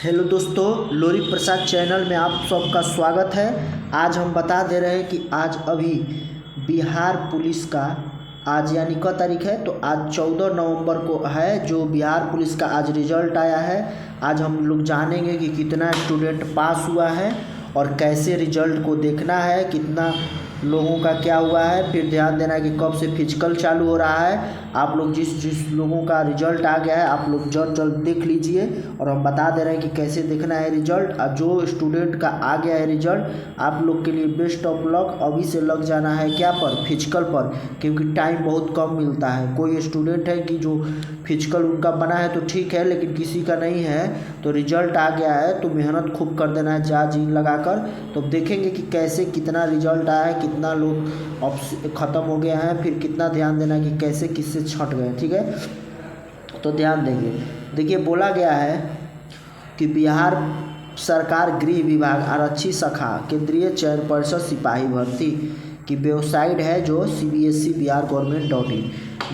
Hello दोस्तों, लोरी प्रसाद channel में आप सबका स्वागत है। आज हम बता दे रहे हैं कि आज अभी बिहार पुलिस का आज यानी क तारीख है, तो आज 14 नवंबर को है जो बिहार पुलिस का आज रिजल्ट आया है। आज हम लोग जानेंगे कि कितना स्टूडेंट पास हुआ है और कैसे रिजल्ट को देखना है, कितना लोगों का क्या हुआ है। फिर ध्यान देना है कि कब से फिजिकल चालू हो रहा है। आप लोग जिस लोगों का रिजल्ट आ गया है आप लोग जल्द देख लीजिए और हम बता दे रहे हैं कि कैसे देखना है रिजल्ट। और जो स्टूडेंट का आ गया है रिजल्ट, आप लोग के लिए बेस्ट ऑफ लक। अभी से लग जाना है क्या पर, फिजिकल पर, क्योंकि टाइम बहुत कम मिलता है। कोई स्टूडेंट है कि जो फिजिकल उनका बना है तो ठीक है, लेकिन किसी का नहीं है, तो रिजल्ट आ गया है तो मेहनत खूब कर देना है जा जी लगाकर। तो देखेंगे कि कैसे कितना रिजल्ट आया है, कितना लोग अब ख़त्म हो गया है, फिर कितना ध्यान देना है कि कैसे किससे छट गए। ठीक है, तो ध्यान देंगे। देखिए, बोला गया है कि बिहार सरकार गृह विभाग आरक्षी शाखा केंद्रीय चयन परिषद सिपाही भर्ती की वेबसाइट है जो CBSE बिहार गवर्नमेंट.in।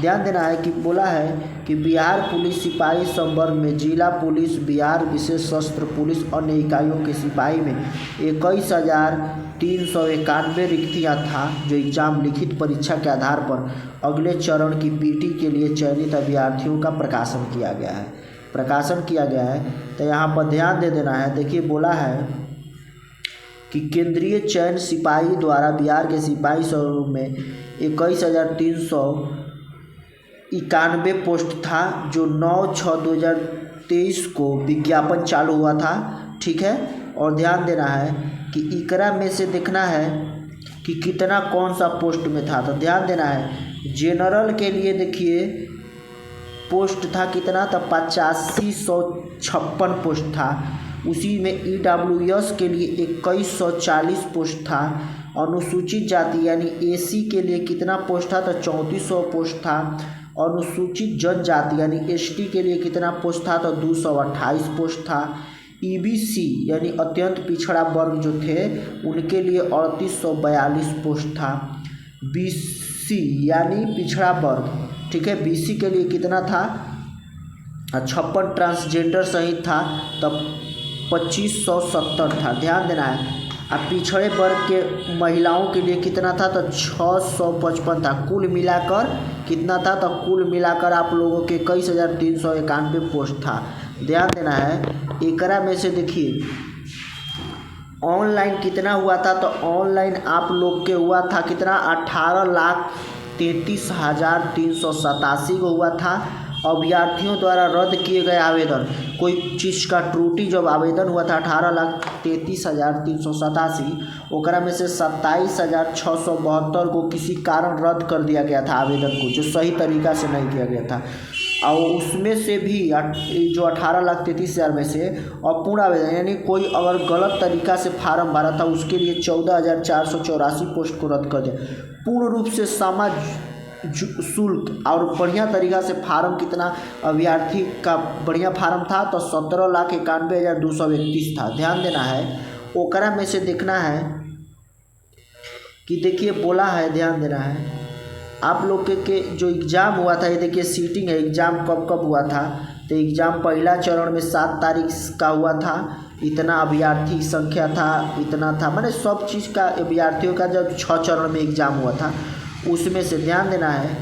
ध्यान देना है कि बोला है कि बिहार पुलिस सिपाही संवर्ग में जिला पुलिस, बिहार विशेष सशस्त्र पुलिस अन्य इकाइयों के सिपाही में 21,391 रिक्तियाँ था, जो एग्जाम लिखित परीक्षा के आधार पर अगले चरण की PT के लिए चयनित अभ्यर्थियों का प्रकाशन किया गया है। तो यहाँ पर ध्यान दे देना है। देखिए, बोला है कि केंद्रीय चयन सिपाही द्वारा बिहार के सिपाही स्वरूप में 21,391 पोस्ट था, जो 9/6/2023 को विज्ञापन चालू हुआ था। ठीक है, और ध्यान देना है कि इकरा में से देखना है कि कितना कौन सा पोस्ट में था। तो ध्यान देना है, जनरल के लिए देखिए पोस्ट था कितना, तो 85,156 पोस्ट था। उसी में EWS के लिए 2140 पोस्ट था। अनुसूचित जाति यानी AC के लिए कितना पोस्ट था, तो 3400 पोस्ट था। अनुसूचित जनजाति यानी ST के लिए कितना पोस्ट था, तो 228 पोस्ट था। EBC यानी अत्यंत पिछड़ा वर्ग जो थे उनके लिए 3842 पोस्ट था। BC यानी पिछड़ा वर्ग, ठीक है, BC के लिए कितना था, 56 ट्रांसजेंडर सहित था, तब 2570 था। ध्यान देना है। अब पिछड़े वर्ग के महिलाओं के लिए कितना था, तो 655 था। कुल मिलाकर कितना था, तो कुल मिलाकर आप लोगों के 21,391 पोस्ट था। ध्यान देना है। एकरा में से देखिए ऑनलाइन कितना हुआ था, तो ऑनलाइन आप लोग के हुआ था कितना, 18,33,387 को हुआ था। अभ्यर्थियों द्वारा रद्द किए गए आवेदन, कोई चीज़ का त्रुटि जब आवेदन हुआ था 18,33,387, ओकरा में से 27,672 को किसी कारण रद्द कर दिया गया था आवेदन को, जो सही तरीका से नहीं किया गया था। और उसमें से भी जो 18,33,000 में से अपूर्ण आवेदन यानी कोई अगर गलत तरीका से फार्म भरा था उसके लिए 14,484 पोस्ट को रद्द कर दिया। पूर्ण रूप से समाज शुल्क और बढ़िया तरीका से फार्म कितना अभ्यर्थी का बढ़िया फार्म था, तो 17,91,231 था। ध्यान देना है। ओकरा में से देखना है कि देखिए बोला है, ध्यान देना है आप लोग के जो एग्ज़ाम हुआ था, ये देखिए सीटिंग है। एग्ज़ाम कब हुआ था, तो एग्ज़ाम पहला चरण में 7 तारीख का हुआ था। इतना अभ्यर्थी संख्या था, इतना था, मैंने सब चीज़ का अभ्यर्थियों का जब 6 चरण में एग्ज़ाम हुआ था, उसमें से ध्यान देना है,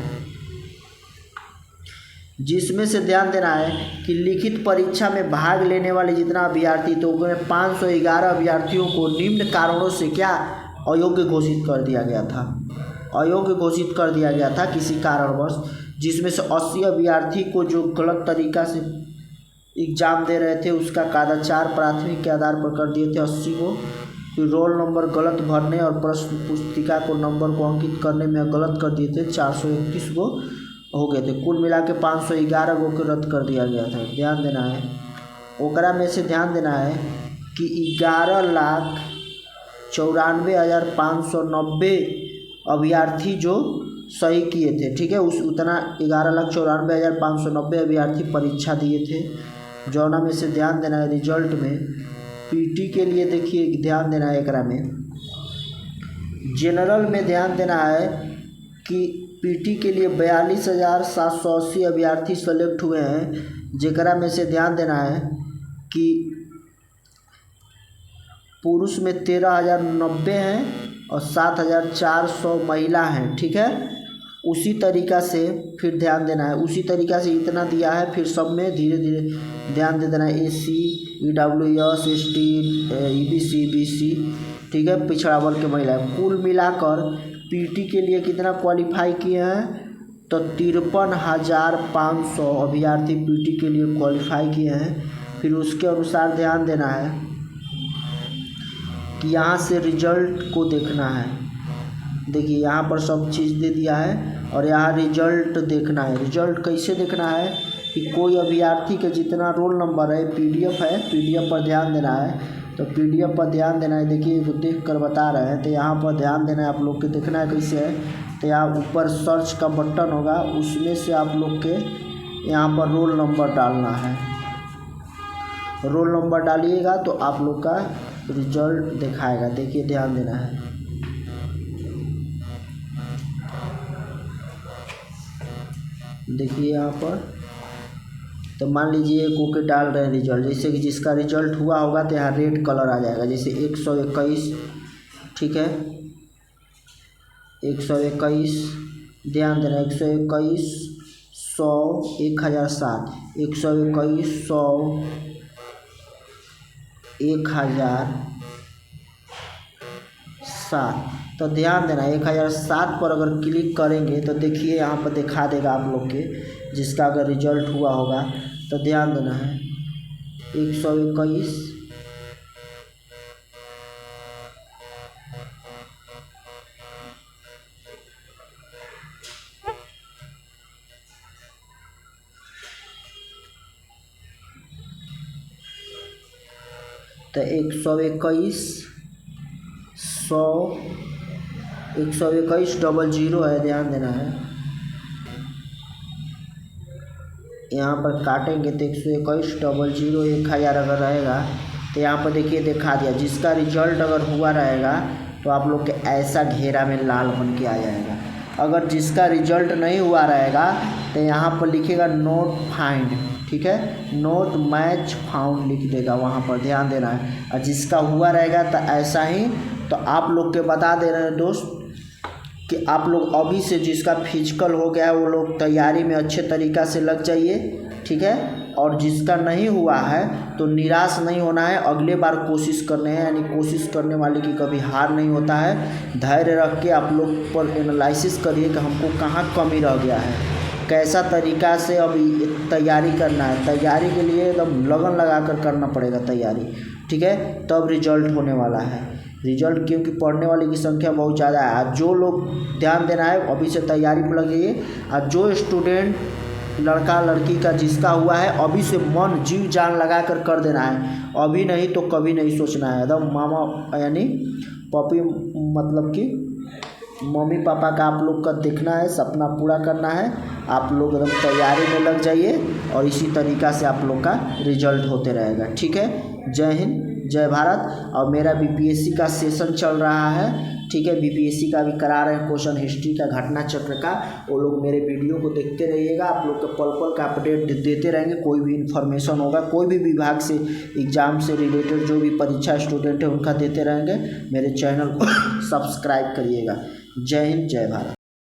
जिसमें से ध्यान देना है कि लिखित परीक्षा में भाग लेने वाले जितना अभ्यर्थी, तो उनमें 511 अभ्यर्थियों को निम्न कारणों से क्या अयोग्य घोषित कर दिया गया था किसी कारणवश, जिसमें से 80 अभ्यर्थी को जो गलत तरीका से एग्ज़ाम दे रहे थे उसका कागजात प्राथमिक के आधार पर कर दिए थे 80 को। फिर रोल नंबर गलत भरने और प्रश्न पुस्तिका को नंबर को अंकित करने में गलत कर दिए थे, 431 को हो गए थे। कुल मिला के 511 को रद्द कर दिया गया था। ध्यान देना है। ओकरा में से ध्यान देना है कि 11,94,590 अभ्यर्थी जो सही किए थे, ठीक है, उतना 11,94,590 अभ्यर्थी परीक्षा दिए थे। जौना में से ध्यान देना है रिजल्ट में PT के लिए देखिए ध्यान देना है। एकरा में जनरल में ध्यान देना है कि PT के लिए 42,780 अभ्यर्थी सेलेक्ट हुए हैं, जेकरा में से ध्यान देना है कि पुरुष में 13,090 हैं और 7,400 महिला हैं। ठीक है, उसी तरीक़ा से फिर ध्यान देना है, उसी तरीक़ा से इतना दिया है, फिर सब में धीरे धीरे ध्यान दे देना है। SC EWS ST EBC BC, ठीक है, पिछड़ा वर्ग के महिला। कुल मिलाकर PT के लिए कितना क्वालिफाई किए हैं, तो 53,500 अभ्यर्थी PT के लिए क्वालिफाई किए हैं। फिर उसके अनुसार ध्यान देना है कि यहाँ से रिजल्ट को देखना है। देखिए यहाँ पर सब चीज़ दे दिया है और यहाँ रिजल्ट देखना है। रिजल्ट कैसे देखना है कि कोई अभ्यर्थी के जितना रोल नंबर है, PDF है, PDF पर ध्यान देना है। तो PDF पर ध्यान देना है। देखिए वो देख कर बता रहे हैं, तो यहाँ पर ध्यान देना है। आप लोग के देखना है कैसे है, तो यहाँ ऊपर सर्च का बटन होगा, उसमें से आप लोग के यहाँ पर रोल नंबर डालना है। रोल नंबर डालिएगा तो आप लोग का रिजल्ट दिखाएगा। देखिए ध्यान देना है। देखिए यहाँ पर तो मान लीजिए ओके डाल रहे हैं रिजल्ट, जैसे कि जिसका रिजल्ट हुआ होगा तो यहाँ रेड कलर आ जाएगा, जैसे 121। ठीक है, 121 ध्यान देना, 121 100 1007 121 100 1007। तो ध्यान देना 1007 पर अगर क्लिक करेंगे तो देखिए यहाँ पर दिखा देगा आप लोग के, जिसका अगर रिजल्ट हुआ होगा तो ध्यान देना है 121 तो 121 100 121 00 है। ध्यान देना है, यहाँ पर काटेंगे तो 121 00 1000 अगर रहेगा तो यहाँ पर देखिए दिखा दिया। जिसका रिजल्ट अगर हुआ रहेगा तो आप लोग के ऐसा घेरा में लाल बन के आ जाएगा। अगर जिसका रिजल्ट नहीं हुआ रहेगा तो यहाँ पर लिखेगा नोट फाइंड। ठीक है, नोट मैच फाउंड लिख देगा, वहाँ पर ध्यान देना है। और जिसका हुआ रहेगा तो ऐसा ही। तो आप लोग के बता दे रहे हैं दोस्त कि आप लोग अभी से जिसका फिजिकल हो गया है वो लोग तैयारी में अच्छे तरीक़ा से लग जाइए। ठीक है, और जिसका नहीं हुआ है तो निराश नहीं होना है, अगले बार कोशिश करने हैं। यानी कोशिश करने वाले की कभी हार नहीं होता है। धैर्य रख के आप लोग पर एनालिसिस करिए कि हमको कहाँ कमी रह गया है, कैसा तरीक़ा से अभी तैयारी करना है। तैयारी के लिए एकदम लगन लगा कर करना पड़ेगा तैयारी। ठीक है, तब रिजल्ट होने वाला है। रिजल्ट क्योंकि पढ़ने वाले की संख्या बहुत ज़्यादा है। आज जो लोग ध्यान देना है अभी से तैयारी में लगिए। आज जो स्टूडेंट लड़का लड़की का जिसका हुआ है अभी से मन जीव जान लगा कर देना है। अभी नहीं तो कभी नहीं सोचना है। एकदम मामा यानी पपी मतलब कि मम्मी पापा का आप लोग का देखना है, सपना पूरा करना है। आप लोग एकदम तैयारी में लग जाइए और इसी तरीक़ा से आप लोग का रिजल्ट होते रहेगा। ठीक है, जय हिंद जय भारत। और मेरा BPSC का सेशन चल रहा है। ठीक है, BPSC का भी करा रहे हैं, क्वेश्चन हिस्ट्री का, घटना चक्र का। वो लोग मेरे वीडियो को देखते रहिएगा। आप लोग को पल पल का अपडेट देते रहेंगे। कोई भी इन्फॉर्मेशन होगा, कोई भी विभाग से एग्ज़ाम से रिलेटेड जो भी परीक्षा स्टूडेंट है उनका देते रहेंगे। मेरे चैनल को सब्सक्राइब करिएगा। जय हिंद जय भारत।